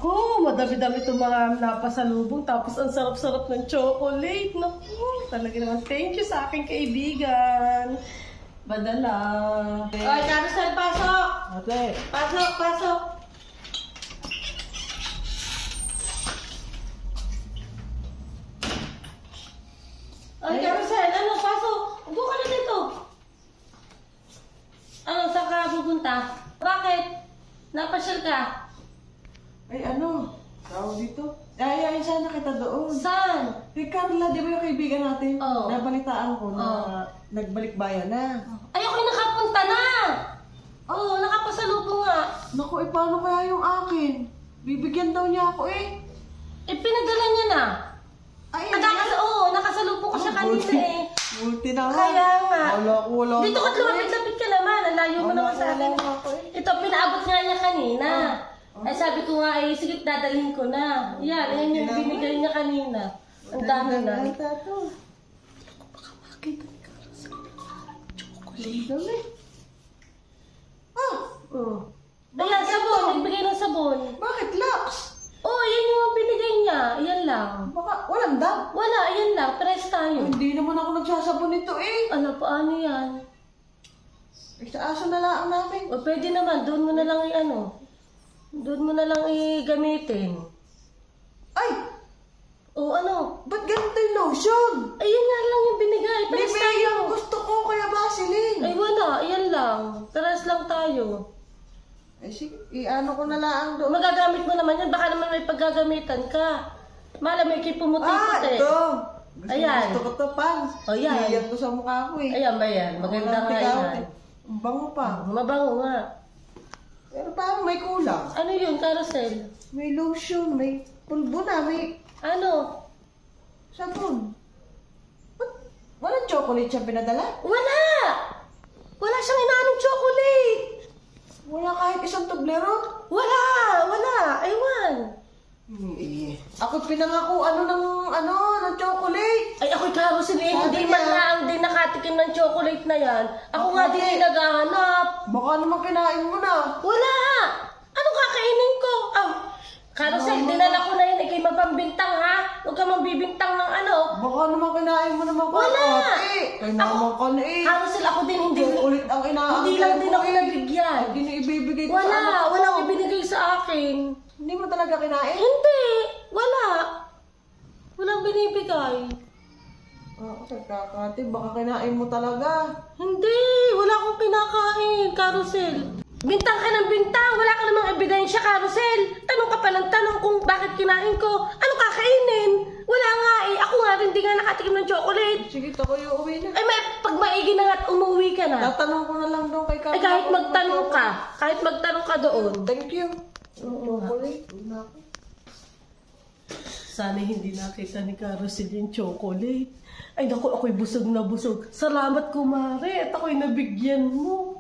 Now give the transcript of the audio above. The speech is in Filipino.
Naku, madami-dami itong mga napasalubong. Tapos ang sarap-sarap ng chocolate. Naku, talaga naman. Thank you sa aking kaibigan. Badala. Oy, Carousel, pasok! Ate. Pasok, pasok! Oy, Carousel, ano, pasok? Upo ka na dito. Ano, saan ka pupunta? Bakit? Napasyal ka? Ay, ano? Tawag dito? Ay, sana kita doon. Saan? Hey, Carla, di ba yung kaibigan natin? Oo. Nabalitaan ko na nagbalik bayan na. Ay, ako'y nakapunta na! Oo, nakapasalubong nga. Naku, paano kaya yung akin? Bibigyan daw niya ako eh. Eh, pinadala niya na. Ay, Nakasalubong ko siya kanina eh. Multi naman. Kaya nga. Wala. Dito ka lumapit-lapit ka naman. Ang layo mo naman sa akin. Ito, pinaabot nga niya kanina. Ay, sabi ko nga eh, sige, dadalhin ko na. Yan yung binigay niya kanina. Ang dami na. Baka makita ni Carla sa chocolate. Ayan, sabon. Nagbigay ng sabon. Bakit Lux? Yan yung binigay niya. Yan lang. Baka walang dam. Wala, yan lang. Press tayo. Hindi naman ako nagsasabon nito eh. Ano, paano yan? Sa aso na lang namin. O, pwede naman. Doon mo na lang doon mo na lang gamitin. Ay! O, ano? Ba't ganito yung lotion? Ayun nga lang yung binigay. Press May tayo. yung gusto ko kaya Vaseline. Ay, wala. Yan lang. Press lang tayo. Ay sige, i-ano ko na lang doon. Magagamit mo naman yan. Baka naman may paggagamitan ka. Malamig kayo pumuti-puti. Ito. Ayan. Gusto ko to, Pans. O, yan. Iyan ko sa mukha ko eh. Ayan ba yan? Maganda nga yan. Ang bango pa. Mabango nga. Pero parang may kulang. Ano yun, Carousel? May lotion, may pulbo na, may Ano? sabon. Ba't walang chocolate siya pinadala? Wala! Wala siyang inaanong chocolate! Wala kahit isang tublero? Wala! Ewan! Ako pinangako ng chocolate. Ay, ako'y Carousel eh. Sabi Hindi niya. man lang din nakatikim ng chocolate na yan. Ako nga din yung naghahanap. Baka naman kinain mo na. Wala! Anong kakainin ko? Carousel, dinala ko na yan. Ikay mapambintang ha? Huwag ka mambibintang ng ano. Baka naman kinain mo naman. Wala! Kaya naman ka na eh. Carousel, ako din hindi. Ulit ang inaantay Hindi lang din ko ako eh. nabigyan. Hindi na ibibigay ko sa anak ko. Walang ibinigay sa akin. Hindi mo talaga kinain? Hindi! Wala! Walang binibigay. Okay, kakati. Baka kinain mo talaga. Hindi! Wala akong kinakain, Carousel. Bintang ka ng bintang! Wala ka namang ebidensya, Carousel! Tanong ka pa ng tanong kung bakit kinain ko. Anong kakainin? Wala nga eh. Ako nga rin di nga nakatikim ng chocolate. Sige, takoy uwi na. Ay, pag maigi na nga at umuwi ka na. Tatanong ko na lang doon kay Carla. Ay, kahit magtanong ka doon. Thank you. Oo nga. Chocolate. Una ko. Sana hindi nakita ni Carousel yung chocolate. Ay naku, ako'y busog na busog. Salamat kumare at ako'y nabigyan mo.